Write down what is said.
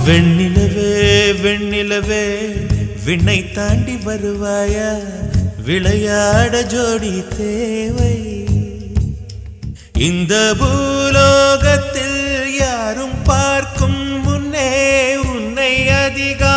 வெண்ணிலவே வெண்ணிலவே விண்ணை தாண்டி வருவாயா விளையாட ஜோடி தேவை இந்த பூலோகத்தில் யாரும் பார்க்கும் முன்னே உன்னை அதிகா